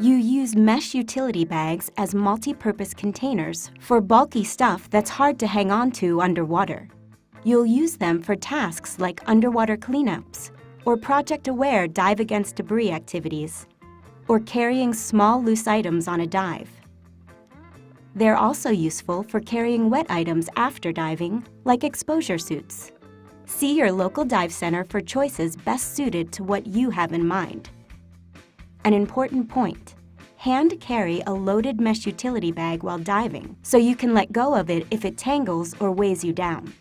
You use mesh utility bags as multi-purpose containers for bulky stuff that's hard to hang on to underwater. You'll use them for tasks like underwater cleanups, or project-aware dive against debris activities, or carrying small loose items on a dive. They're also useful for carrying wet items after diving, like exposure suits. See your local dive center for choices best suited to what you have in mind. An important point: hand carry a loaded mesh utility bag while diving, so you can let go of it if it tangles or weighs you down.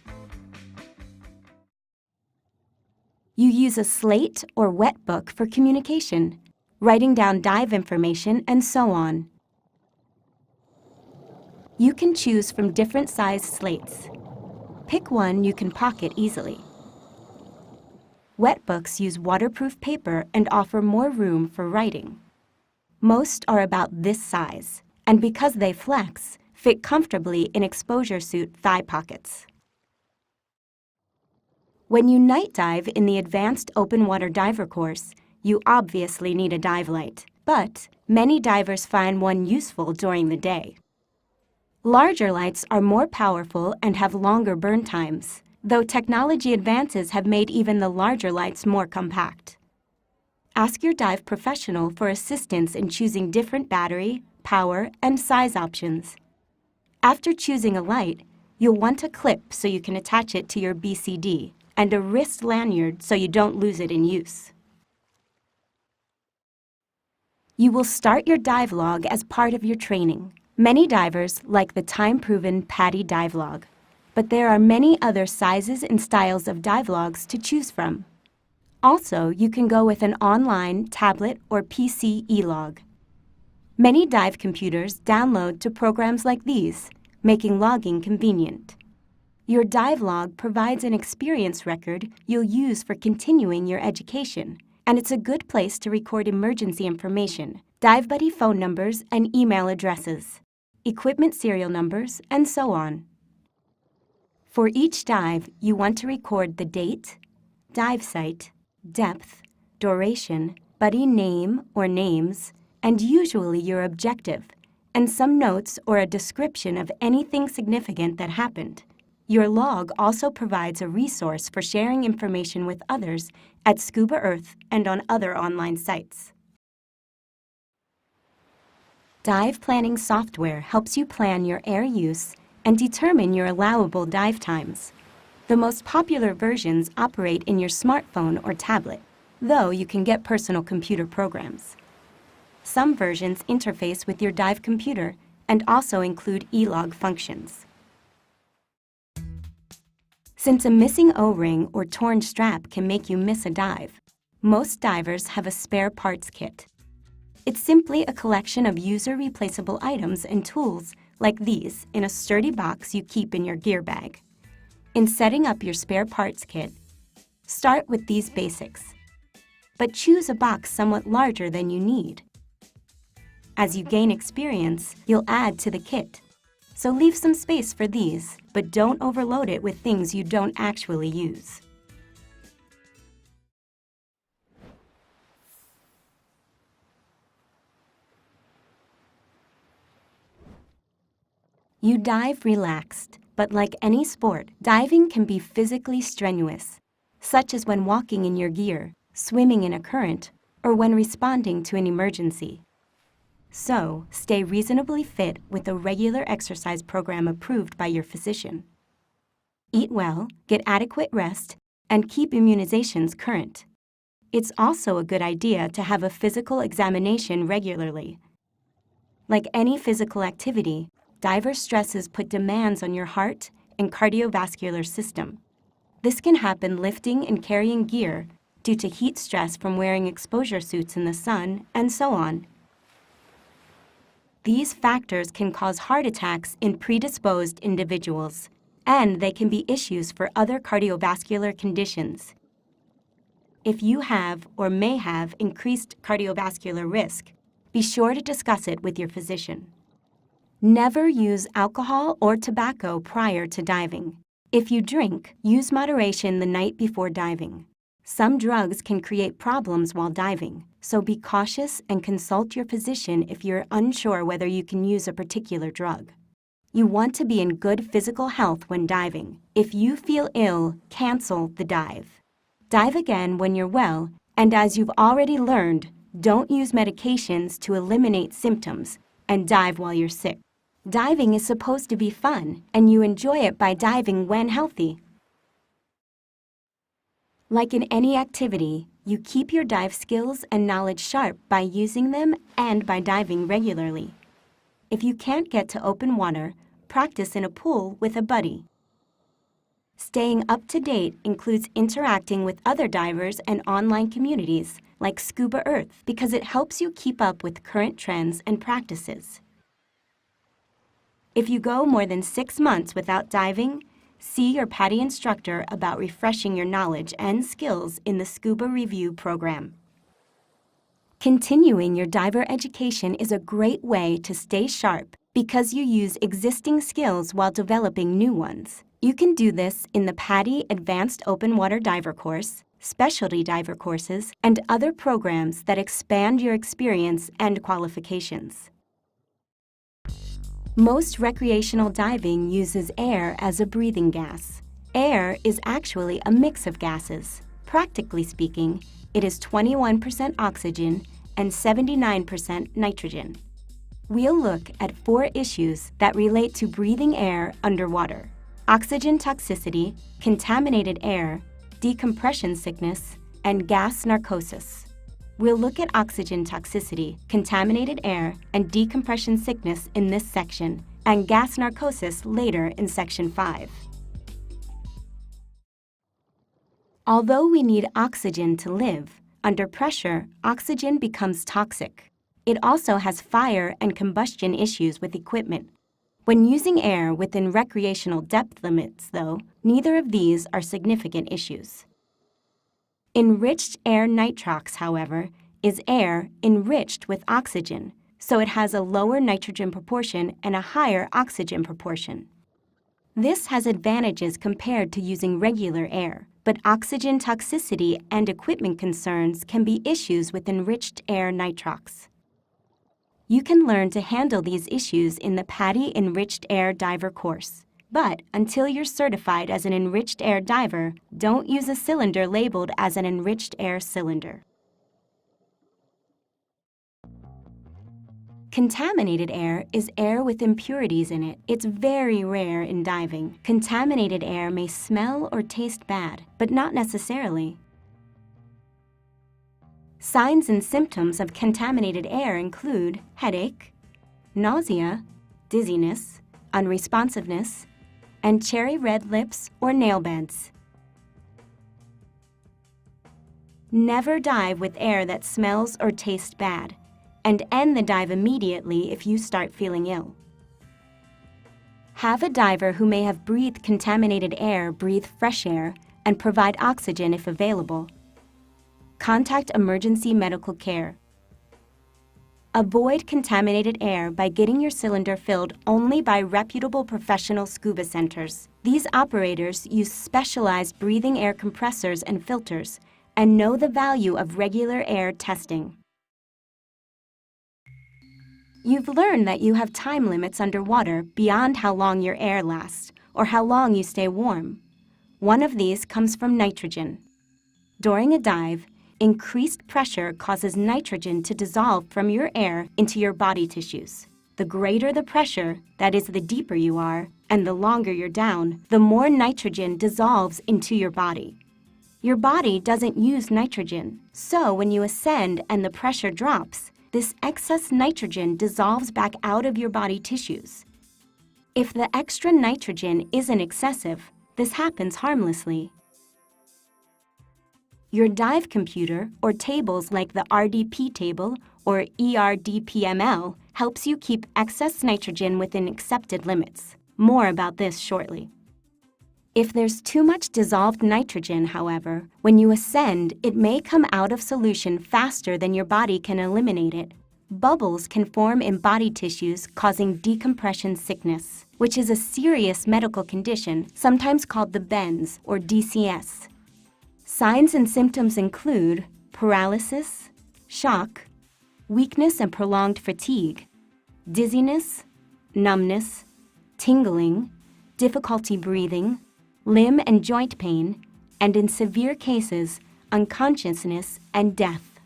You use a slate or wet book for communication, writing down dive information, and so on. You can choose from different sized slates. Pick one you can pocket easily. Wet books use waterproof paper and offer more room for writing. Most are about this size, and because they flex, fit comfortably in exposure suit thigh pockets. When you night dive in the Advanced Open Water Diver course, you obviously need a dive light, but many divers find one useful during the day. Larger lights are more powerful and have longer burn times, though technology advances have made even the larger lights more compact. Ask your dive professional for assistance in choosing different battery, power, and size options. After choosing a light, you'll want a clip so you can attach it to your BCD, and a wrist lanyard so you don't lose it in use. You will start your dive log as part of your training. Many divers like the time-proven Padi dive log, but there are many other sizes and styles of dive logs to choose from. Also, you can go with an online, tablet, or PC e-log. Many dive computers download to programs like these, making logging convenient. Your dive log provides an experience record you'll use for continuing your education, and it's a good place to record emergency information, dive buddy phone numbers and email addresses, equipment serial numbers, and so on. For each dive, you want to record the date, dive site, depth, duration, buddy name or names, and usually your objective, and some notes or a description of anything significant that happened. Your log also provides a resource for sharing information with others at Scuba Earth and on other online sites. Dive planning software helps you plan your air use and determine your allowable dive times. The most popular versions operate in your smartphone or tablet, though you can get personal computer programs. Some versions interface with your dive computer and also include e-log functions. Since a missing O-ring or torn strap can make you miss a dive, most divers have a spare parts kit. It's simply a collection of user-replaceable items and tools like these in a sturdy box you keep in your gear bag. In setting up your spare parts kit, start with these basics, but choose a box somewhat larger than you need. As you gain experience, you'll add to the kit. So leave some space for these, but don't overload it with things you don't actually use. You dive relaxed, but like any sport, diving can be physically strenuous, such as when walking in your gear, swimming in a current, or when responding to an emergency. So, stay reasonably fit with a regular exercise program approved by your physician. Eat well, get adequate rest, and keep immunizations current. It's also a good idea to have a physical examination regularly. Like any physical activity, diver stresses put demands on your heart and cardiovascular system. This can happen lifting and carrying gear due to heat stress from wearing exposure suits in the sun, and so on. These factors can cause heart attacks in predisposed individuals, and they can be issues for other cardiovascular conditions. If you have or may have increased cardiovascular risk, be sure to discuss it with your physician. Never use alcohol or tobacco prior to diving. If you drink, use moderation the night before diving. Some drugs can create problems while diving, so be cautious and consult your physician if you're unsure whether you can use a particular drug. You want to be in good physical health when diving. If you feel ill, cancel the dive. Dive again when you're well, and as you've already learned, don't use medications to eliminate symptoms and dive while you're sick. Diving is supposed to be fun, and you enjoy it by diving when healthy. Like in any activity, you keep your dive skills and knowledge sharp by using them and by diving regularly. If you can't get to open water, practice in a pool with a buddy. Staying up to date includes interacting with other divers and online communities like Scuba Earth because it helps you keep up with current trends and practices. If you go more than 6 months without diving, see your PADI instructor about refreshing your knowledge and skills in the Scuba Review program. Continuing your diver education is a great way to stay sharp because you use existing skills while developing new ones. You can do this in the PADI Advanced Open Water Diver course, specialty diver courses, and other programs that expand your experience and qualifications. Most recreational diving uses air as a breathing gas. Air is actually a mix of gases. Practically speaking, it is 21% oxygen and 79% nitrogen. We'll look at 4 issues that relate to breathing air underwater: oxygen toxicity, contaminated air, decompression sickness, and gas narcosis. We'll look at oxygen toxicity, contaminated air, and decompression sickness in this section, and gas narcosis later in Section 5. Although we need oxygen to live, under pressure, oxygen becomes toxic. It also has fire and combustion issues with equipment. When using air within recreational depth limits, though, neither of these are significant issues. Enriched air nitrox, however, is air enriched with oxygen, so it has a lower nitrogen proportion and a higher oxygen proportion. This has advantages compared to using regular air, but oxygen toxicity and equipment concerns can be issues with enriched air nitrox. You can learn to handle these issues in the PADI Enriched Air Diver course. But until you're certified as an enriched air diver, don't use a cylinder labeled as an enriched air cylinder. Contaminated air is air with impurities in it. It's very rare in diving. Contaminated air may smell or taste bad, but not necessarily. Signs and symptoms of contaminated air include headache, nausea, dizziness, unresponsiveness, and cherry red lips or nail beds. Never dive with air that smells or tastes bad, and end the dive immediately if you start feeling ill. Have a diver who may have breathed contaminated air breathe fresh air and provide oxygen if available. Contact emergency medical care. Avoid contaminated air by getting your cylinder filled only by reputable professional scuba centers. These operators use specialized breathing air compressors and filters and know the value of regular air testing. You've learned that you have time limits underwater beyond how long your air lasts or how long you stay warm. One of these comes from nitrogen. During a dive, increased pressure causes nitrogen to dissolve from your air into your body tissues. The greater the pressure, that is, the deeper you are, and the longer you're down, the more nitrogen dissolves into your body. Your body doesn't use nitrogen, so when you ascend and the pressure drops, this excess nitrogen dissolves back out of your body tissues. If the extra nitrogen isn't excessive, this happens harmlessly. Your dive computer, or tables like the RDP table or ERDPML, helps you keep excess nitrogen within accepted limits. More about this shortly. If there's too much dissolved nitrogen, however, when you ascend, it may come out of solution faster than your body can eliminate it. Bubbles can form in body tissues, causing decompression sickness, which is a serious medical condition, sometimes called the bends or DCS. Signs and symptoms include paralysis, shock, weakness and prolonged fatigue, dizziness, numbness, tingling, difficulty breathing, limb and joint pain, and in severe cases, unconsciousness and death.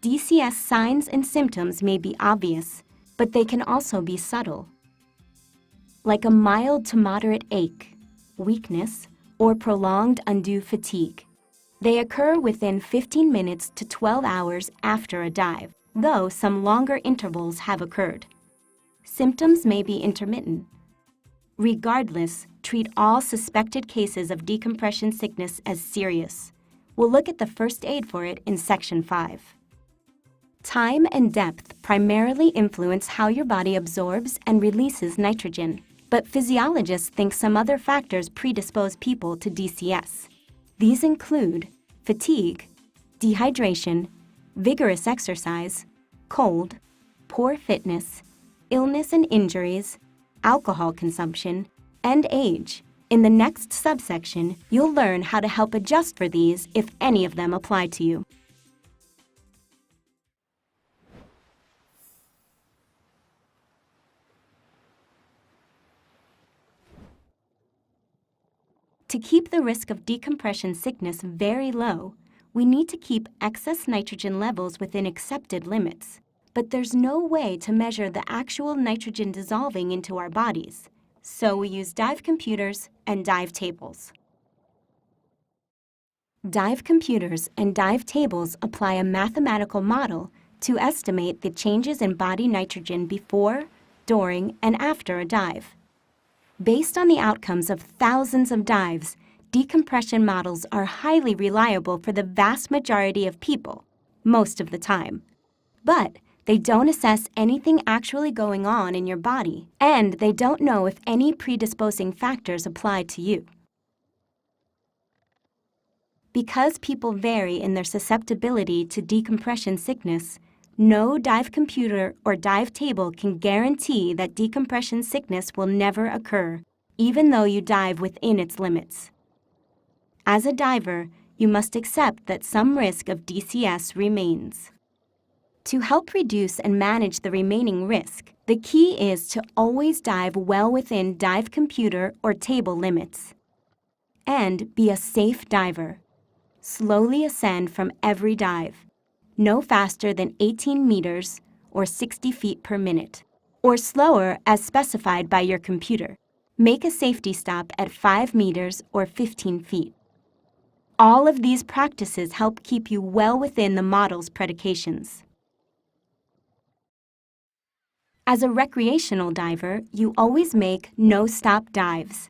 DCS signs and symptoms may be obvious, but they can also be subtle, like a mild to moderate ache, weakness, or prolonged undue fatigue. They occur within 15 minutes to 12 hours after a dive, though some longer intervals have occurred. Symptoms may be intermittent. Regardless, treat all suspected cases of decompression sickness as serious. We'll look at the first aid for it in Section 5. Time and depth primarily influence how your body absorbs and releases nitrogen, but physiologists think some other factors predispose people to DCS. These include fatigue, dehydration, vigorous exercise, cold, poor fitness, illness and injuries, alcohol consumption, and age. In the next subsection, you'll learn how to help adjust for these if any of them apply to you. To keep the risk of decompression sickness very low, we need to keep excess nitrogen levels within accepted limits. But there's no way to measure the actual nitrogen dissolving into our bodies, so we use dive computers and dive tables. Dive computers and dive tables apply a mathematical model to estimate the changes in body nitrogen before, during, and after a dive. Based on the outcomes of thousands of dives, decompression models are highly reliable for the vast majority of people, most of the time. But they don't assess anything actually going on in your body, and they don't know if any predisposing factors apply to you. Because people vary in their susceptibility to decompression sickness, no dive computer or dive table can guarantee that decompression sickness will never occur, even though you dive within its limits. As a diver, you must accept that some risk of DCS remains. To help reduce and manage the remaining risk, the key is to always dive well within dive computer or table limits. And be a safe diver. Slowly ascend from every dive, no faster than 18 meters or 60 feet per minute, or slower as specified by your computer. Make a safety stop at 5 meters or 15 feet. All of these practices help keep you well within the model's predications. As a recreational diver, you always make no-stop dives.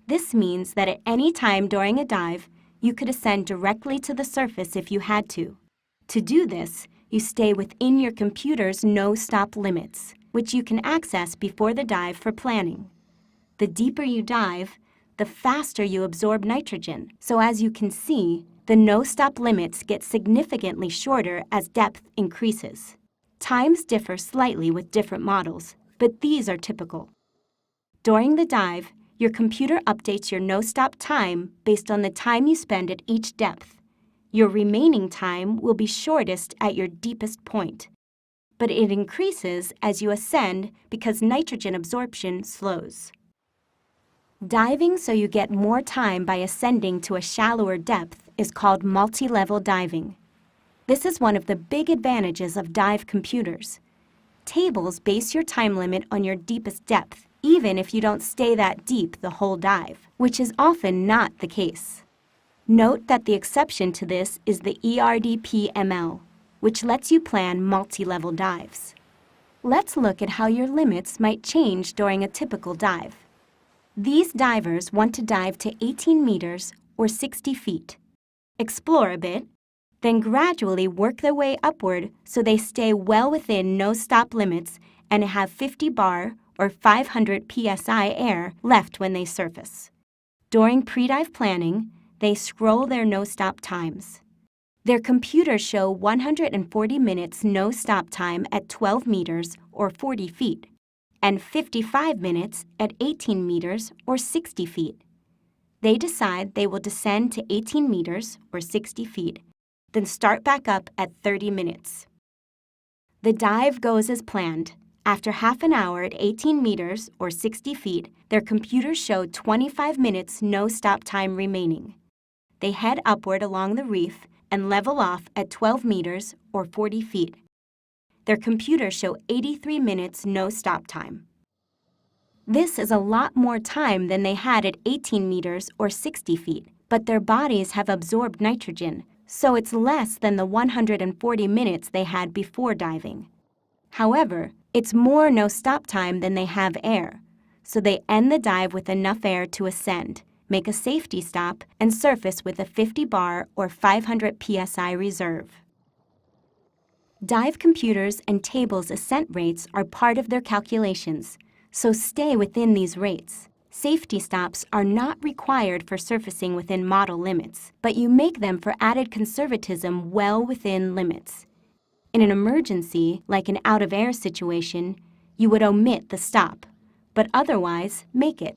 This means that at any time during a dive, you could ascend directly to the surface if you had to. To do this, you stay within your computer's no-stop limits, which you can access before the dive for planning. The deeper you dive, the faster you absorb nitrogen. So as you can see, the no-stop limits get significantly shorter as depth increases. Times differ slightly with different models, but these are typical. During the dive, your computer updates your no-stop time based on the time you spend at each depth. Your remaining time will be shortest at your deepest point, but it increases as you ascend because nitrogen absorption slows. Diving so you get more time by ascending to a shallower depth is called multi-level diving. This is one of the big advantages of dive computers. Tables base your time limit on your deepest depth, even if you don't stay that deep the whole dive, which is often not the case. Note that the exception to this is the ERDP-ML, which lets you plan multi-level dives. Let's look at how your limits might change during a typical dive. These divers want to dive to 18 meters or 60 feet. Explore a bit, then gradually work their way upward so they stay well within no-stop limits and have 50 bar or 500 psi air left when they surface. During pre-dive planning, they scroll their no-stop times. Their computers show 140 minutes no-stop time at 12 meters or 40 feet, and 55 minutes at 18 meters or 60 feet. They decide they will descend to 18 meters, or 60 feet, then start back up at 30 minutes. The dive goes as planned. After half an hour at 18 meters, or 60 feet, their computers showed 25 minutes no stop time remaining. They head upward along the reef and level off at 12 meters, or 40 feet. Their computers show 83 minutes no stop time. This is a lot more time than they had at 18 meters, or 60 feet, but their bodies have absorbed nitrogen, so it's less than the 140 minutes they had before diving. However, it's more no stop time than they have air, so they end the dive with enough air to ascend, make a safety stop, and surface with a 50 bar or 500 psi reserve. Dive computers and tables' ascent rates are part of their calculations, so stay within these rates. Safety stops are not required for surfacing within model limits, but you make them for added conservatism well within limits. In an emergency, like an out-of-air situation, you would omit the stop, but otherwise make it.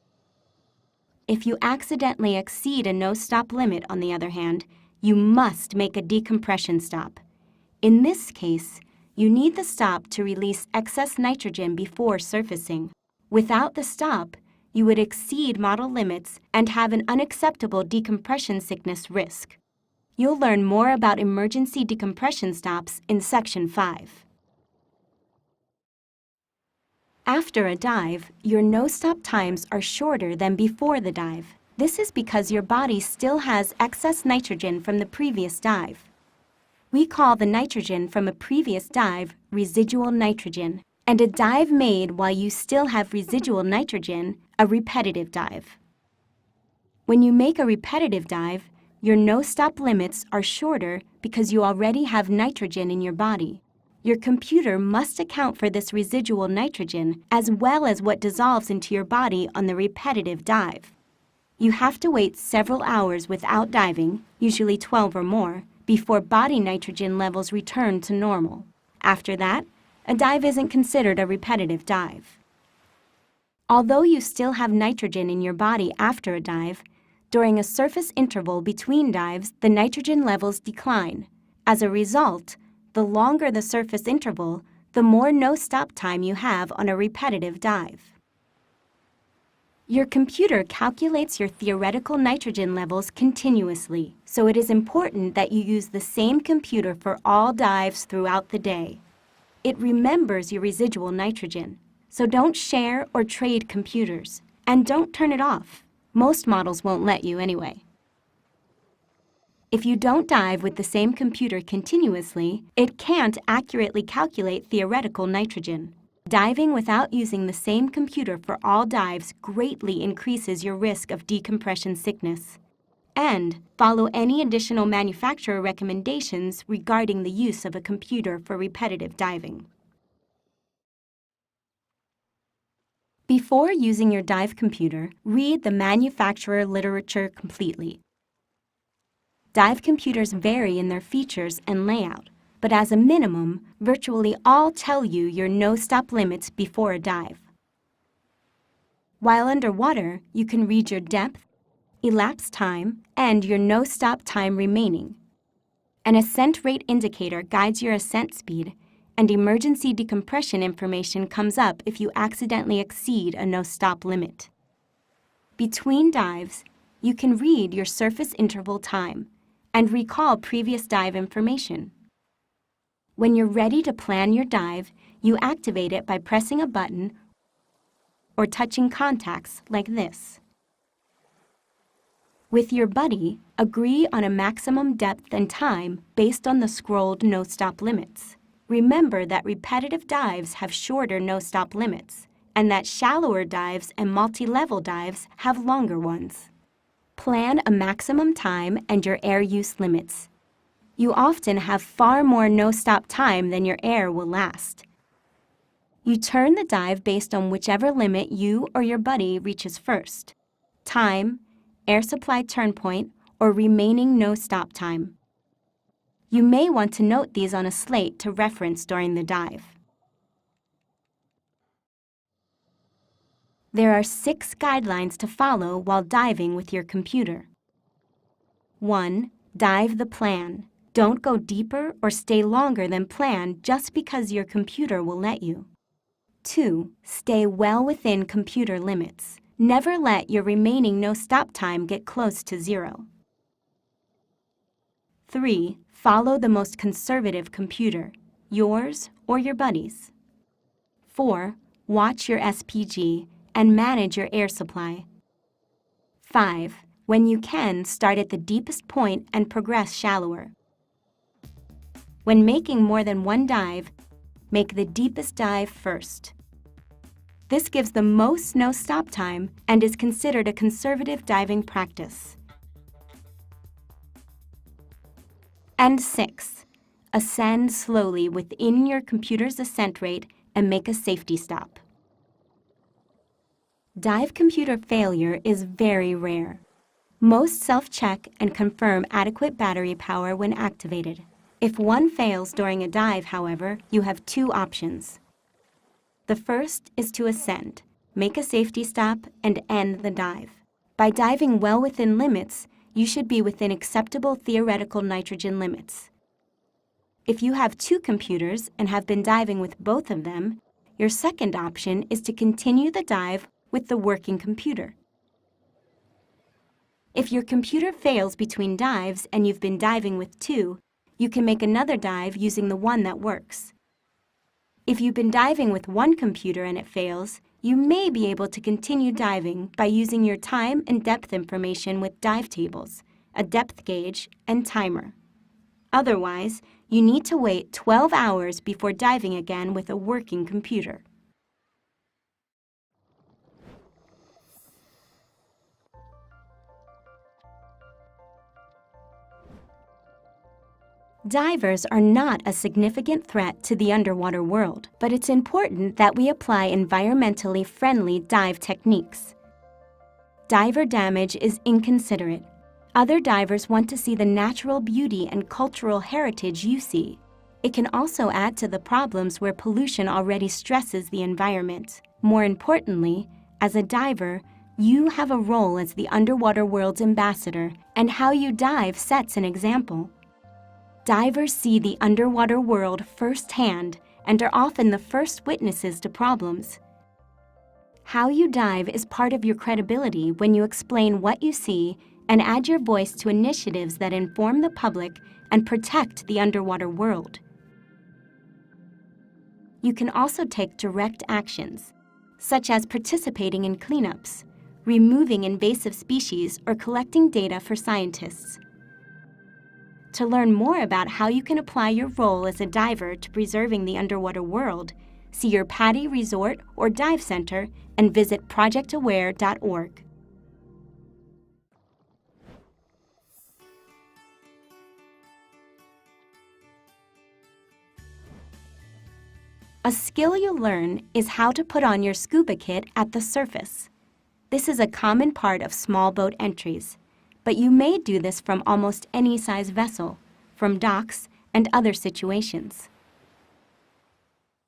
If you accidentally exceed a no-stop limit, on the other hand, you must make a decompression stop. In this case, you need the stop to release excess nitrogen before surfacing. Without the stop, you would exceed model limits and have an unacceptable decompression sickness risk. You'll learn more about emergency decompression stops in Section 5. After a dive, your no-stop times are shorter than before the dive. This is because your body still has excess nitrogen from the previous dive. We call the nitrogen from a previous dive residual nitrogen, and a dive made while you still have residual nitrogen a repetitive dive. When you make a repetitive dive, your no-stop limits are shorter because you already have nitrogen in your body. Your computer must account for this residual nitrogen as well as what dissolves into your body on the repetitive dive. You have to wait several hours without diving, usually 12 or more, before body nitrogen levels return to normal. After that, a dive isn't considered a repetitive dive. Although you still have nitrogen in your body after a dive, during a surface interval between dives, the nitrogen levels decline. As a result, the longer the surface interval, the more no-stop time you have on a repetitive dive. Your computer calculates your theoretical nitrogen levels continuously, so it is important that you use the same computer for all dives throughout the day. It remembers your residual nitrogen, so don't share or trade computers, and don't turn it off. Most models won't let you anyway. If you don't dive with the same computer continuously, it can't accurately calculate theoretical nitrogen. Diving without using the same computer for all dives greatly increases your risk of decompression sickness. And follow any additional manufacturer recommendations regarding the use of a computer for repetitive diving. Before using your dive computer, read the manufacturer literature completely. Dive computers vary in their features and layout, but as a minimum, virtually all tell you your no-stop limits before a dive. While underwater, you can read your depth, elapsed time, and your no-stop time remaining. An ascent rate indicator guides your ascent speed, and emergency decompression information comes up if you accidentally exceed a no-stop limit. Between dives, you can read your surface interval time and recall previous dive information. When you're ready to plan your dive, you activate it by pressing a button or touching contacts like this. With your buddy, agree on a maximum depth and time based on the scrolled no-stop limits. Remember that repetitive dives have shorter no-stop limits, and that shallower dives and multi-level dives have longer ones. Plan a maximum time and your air use limits. You often have far more no-stop time than your air will last. You turn the dive based on whichever limit you or your buddy reaches first: time, air supply turn point, or remaining no-stop time. You may want to note these on a slate to reference during the dive. There are 6 guidelines to follow while diving with your computer. 1. Dive the plan. Don't go deeper or stay longer than planned just because your computer will let you. 2. Stay well within computer limits. Never let your remaining no-stop time get close to 0. 3. Follow the most conservative computer, yours or your buddy's. 4. Watch your SPG and manage your air supply. 5. When you can, start at the deepest point and progress shallower. When making more than one dive, make the deepest dive first. This gives the most no-stop time and is considered a conservative diving practice. And 6. Ascend slowly within your computer's ascent rate and make a safety stop. Dive computer failure is very rare. Most self-check and confirm adequate battery power when activated. If one fails during a dive, however, you have 2 options. The first is to ascend, make a safety stop, and end the dive. By diving well within limits, you should be within acceptable theoretical nitrogen limits. If you have 2 computers and have been diving with both of them, your second option is to continue the dive with the working computer. If your computer fails between dives and you've been diving with 2, you can make another dive using the one that works. If you've been diving with one computer and it fails, you may be able to continue diving by using your time and depth information with dive tables, a depth gauge, and timer. Otherwise, you need to wait 12 hours before diving again with a working computer. Divers are not a significant threat to the underwater world, but it's important that we apply environmentally friendly dive techniques. Diver damage is inconsiderate. Other divers want to see the natural beauty and cultural heritage you see. It can also add to the problems where pollution already stresses the environment. More importantly, as a diver, you have a role as the underwater world's ambassador, and how you dive sets an example. Divers see the underwater world firsthand and are often the first witnesses to problems. How you dive is part of your credibility when you explain what you see and add your voice to initiatives that inform the public and protect the underwater world. You can also take direct actions, such as participating in cleanups, removing invasive species, or collecting data for scientists. To learn more about how you can apply your role as a diver to preserving the underwater world, see your PADI Resort or Dive Center and visit projectaware.org. A skill you'll learn is how to put on your scuba kit at the surface. This is a common part of small boat entries, but you may do this from almost any size vessel, from docks and other situations.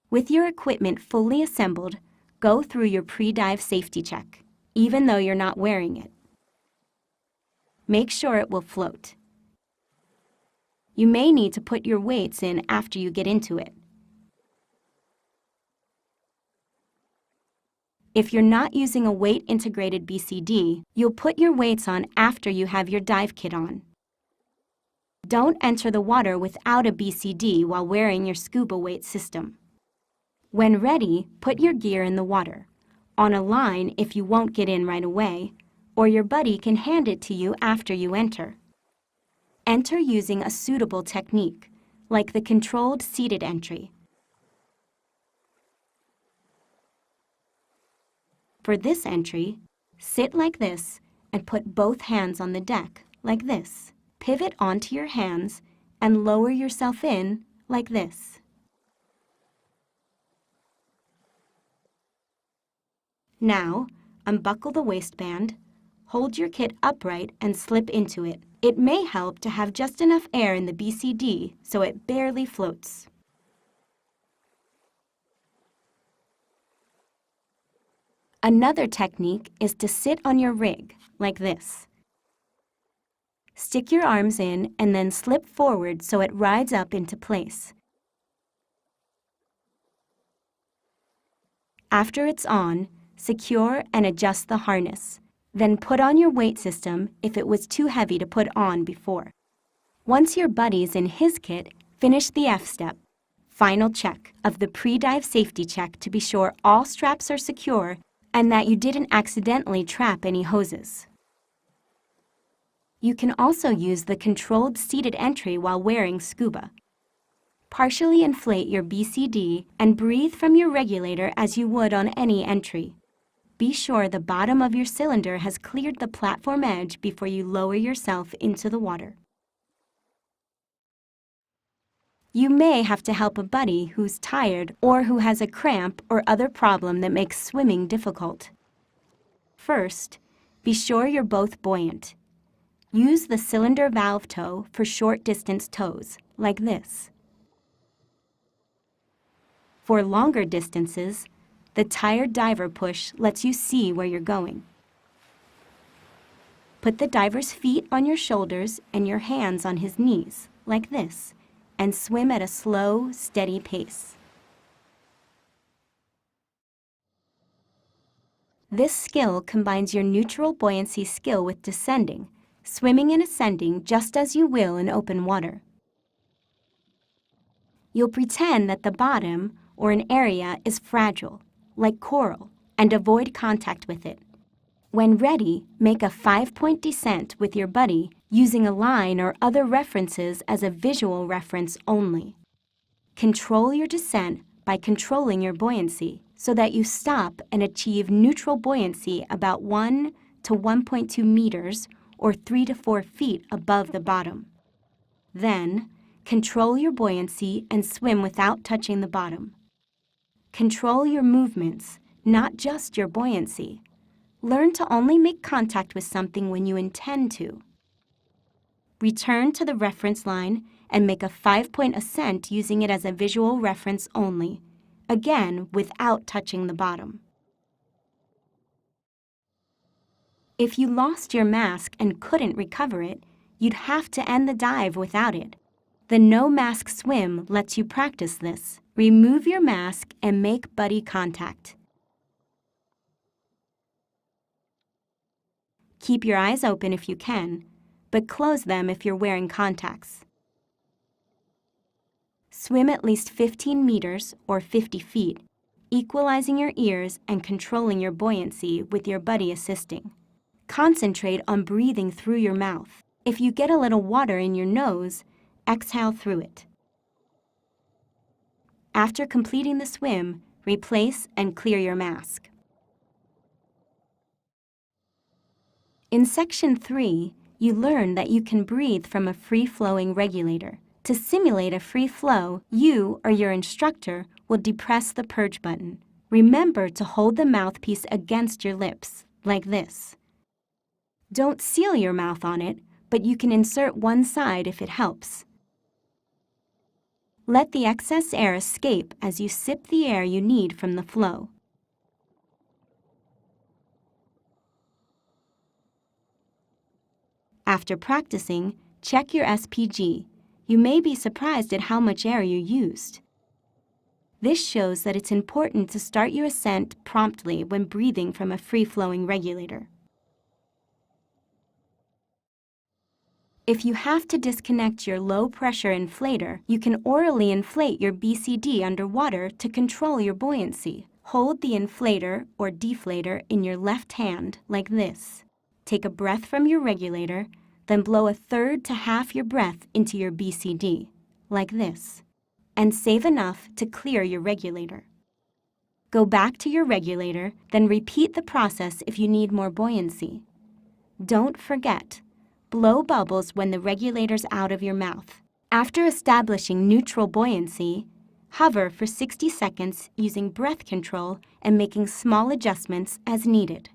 With your equipment fully assembled, go through your pre-dive safety check, even though you're not wearing it. Make sure it will float. You may need to put your weights in after you get into it. If you're not using a weight-integrated BCD, you'll put your weights on after you have your dive kit on. Don't enter the water without a BCD while wearing your scuba weight system. When ready, put your gear in the water, on a line if you won't get in right away, or your buddy can hand it to you after you enter. Enter using a suitable technique, like the controlled seated entry. For this entry, sit like this and put both hands on the deck, like this. Pivot onto your hands and lower yourself in, like this. Now, unbuckle the waistband, hold your kit upright and slip into it. It may help to have just enough air in the BCD so it barely floats. Another technique is to sit on your rig, like this. Stick your arms in and then slip forward so it rides up into place. After it's on, secure and adjust the harness. Then put on your weight system if it was too heavy to put on before. Once your buddy's in his kit, finish the F step, final check of the pre-dive safety check to be sure all straps are secure and that you didn't accidentally trap any hoses. You can also use the controlled seated entry while wearing scuba. Partially inflate your BCD and breathe from your regulator as you would on any entry. Be sure the bottom of your cylinder has cleared the platform edge before you lower yourself into the water. You may have to help a buddy who's tired or who has a cramp or other problem that makes swimming difficult. First, be sure you're both buoyant. Use the cylinder valve tow for short distance tows, like this. For longer distances, the tired diver push lets you see where you're going. Put the diver's feet on your shoulders and your hands on his knees, like this, and swim at a slow, steady pace. This skill combines your neutral buoyancy skill with descending, swimming and ascending just as you will in open water. You'll pretend that the bottom, or an area, is fragile, like coral, and avoid contact with it. When ready, make a 5-point descent with your buddy using a line or other references as a visual reference only. Control your descent by controlling your buoyancy so that you stop and achieve neutral buoyancy about 1 to 1.2 meters or 3 to 4 feet above the bottom. Then, control your buoyancy and swim without touching the bottom. Control your movements, not just your buoyancy. Learn to only make contact with something when you intend to. Return to the reference line and make a 5-point ascent using it as a visual reference only, again without touching the bottom. If you lost your mask and couldn't recover it, you'd have to end the dive without it. The no-mask swim lets you practice this. Remove your mask and make buddy contact. Keep your eyes open if you can, but close them if you're wearing contacts. Swim at least 15 meters or 50 feet, equalizing your ears and controlling your buoyancy with your buddy assisting. Concentrate on breathing through your mouth. If you get a little water in your nose, exhale through it. After completing the swim, replace and clear your mask. In Section 3, you learn that you can breathe from a free-flowing regulator. To simulate a free flow, you or your instructor will depress the purge button. Remember to hold the mouthpiece against your lips, like this. Don't seal your mouth on it, but you can insert one side if it helps. Let the excess air escape as you sip the air you need from the flow. After practicing, check your SPG. You may be surprised at how much air you used. This shows that it's important to start your ascent promptly when breathing from a free-flowing regulator. If you have to disconnect your low-pressure inflator, you can orally inflate your BCD underwater to control your buoyancy. Hold the inflator or deflator in your left hand like this. Take a breath from your regulator, then blow a third to half your breath into your BCD, like this, and save enough to clear your regulator. Go back to your regulator, then repeat the process if you need more buoyancy. Don't forget, blow bubbles when the regulator's out of your mouth. After establishing neutral buoyancy, hover for 60 seconds using breath control and making small adjustments as needed.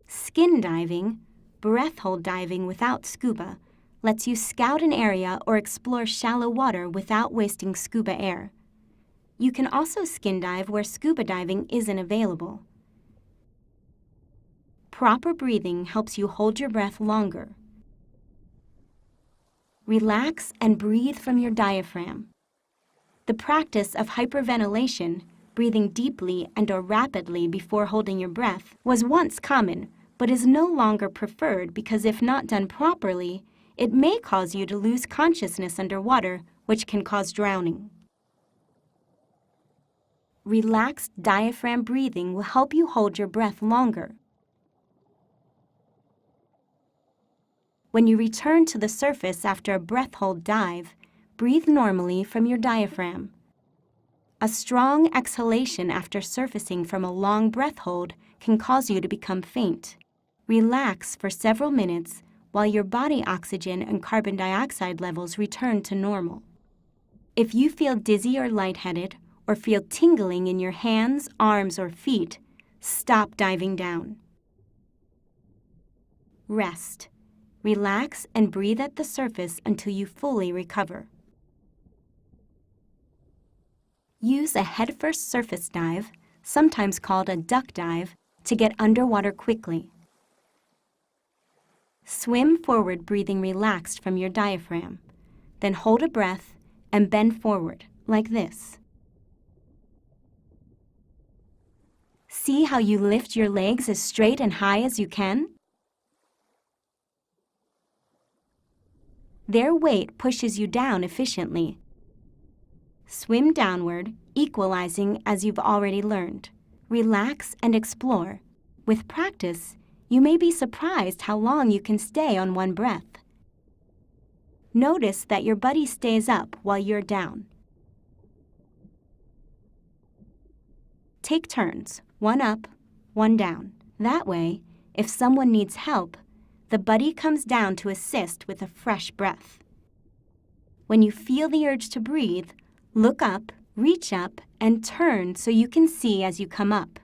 Skin diving, breath hold diving without scuba, lets you scout an area or explore shallow water without wasting scuba air. You can also skin dive where scuba diving isn't available. Proper breathing helps you hold your breath longer. Relax and breathe from your diaphragm. The practice of hyperventilation, breathing deeply and/or rapidly before holding your breath, was once common, but is no longer preferred because if not done properly, it may cause you to lose consciousness underwater, which can cause drowning. Relaxed diaphragm breathing will help you hold your breath longer. When you return to the surface after a breath hold dive, breathe normally from your diaphragm. A strong exhalation after surfacing from a long breath hold can cause you to become faint. Relax for several minutes while your body oxygen and carbon dioxide levels return to normal. If you feel dizzy or lightheaded, or feel tingling in your hands, arms, or feet, stop diving down. Rest. Relax and breathe at the surface until you fully recover. Use a head-first surface dive, sometimes called a duck dive, to get underwater quickly. Swim forward, breathing relaxed from your diaphragm. Then hold a breath and bend forward, like this. See how you lift your legs as straight and high as you can? Their weight pushes you down efficiently. Swim downward, equalizing as you've already learned. Relax and explore. With practice, you may be surprised how long you can stay on one breath. Notice that your buddy stays up while you're down. Take turns, one up, one down. That way, if someone needs help, the buddy comes down to assist with a fresh breath. When you feel the urge to breathe, look up, reach up, and turn so you can see as you come up.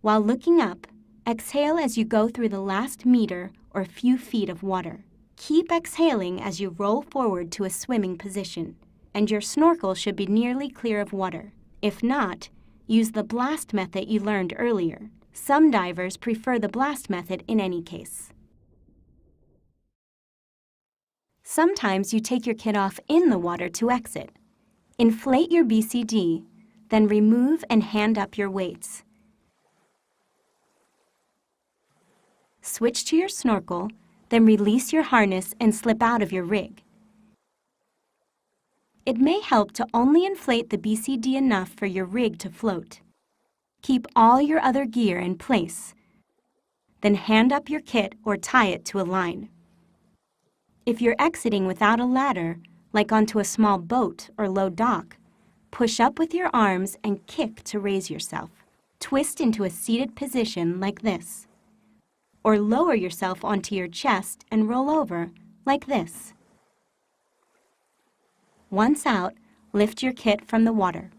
While looking up, exhale as you go through the last meter or few feet of water. Keep exhaling as you roll forward to a swimming position, and your snorkel should be nearly clear of water. If not, use the blast method you learned earlier. Some divers prefer the blast method in any case. Sometimes you take your kit off in the water to exit. Inflate your BCD, then remove and hand up your weights. Switch to your snorkel, then release your harness and slip out of your rig. It may help to only inflate the BCD enough for your rig to float. Keep all your other gear in place. Then hand up your kit or tie it to a line. If you're exiting without a ladder, like onto a small boat or low dock, push up with your arms and kick to raise yourself. Twist into a seated position like this. Or lower yourself onto your chest and roll over like this. Once out, lift your kit from the water.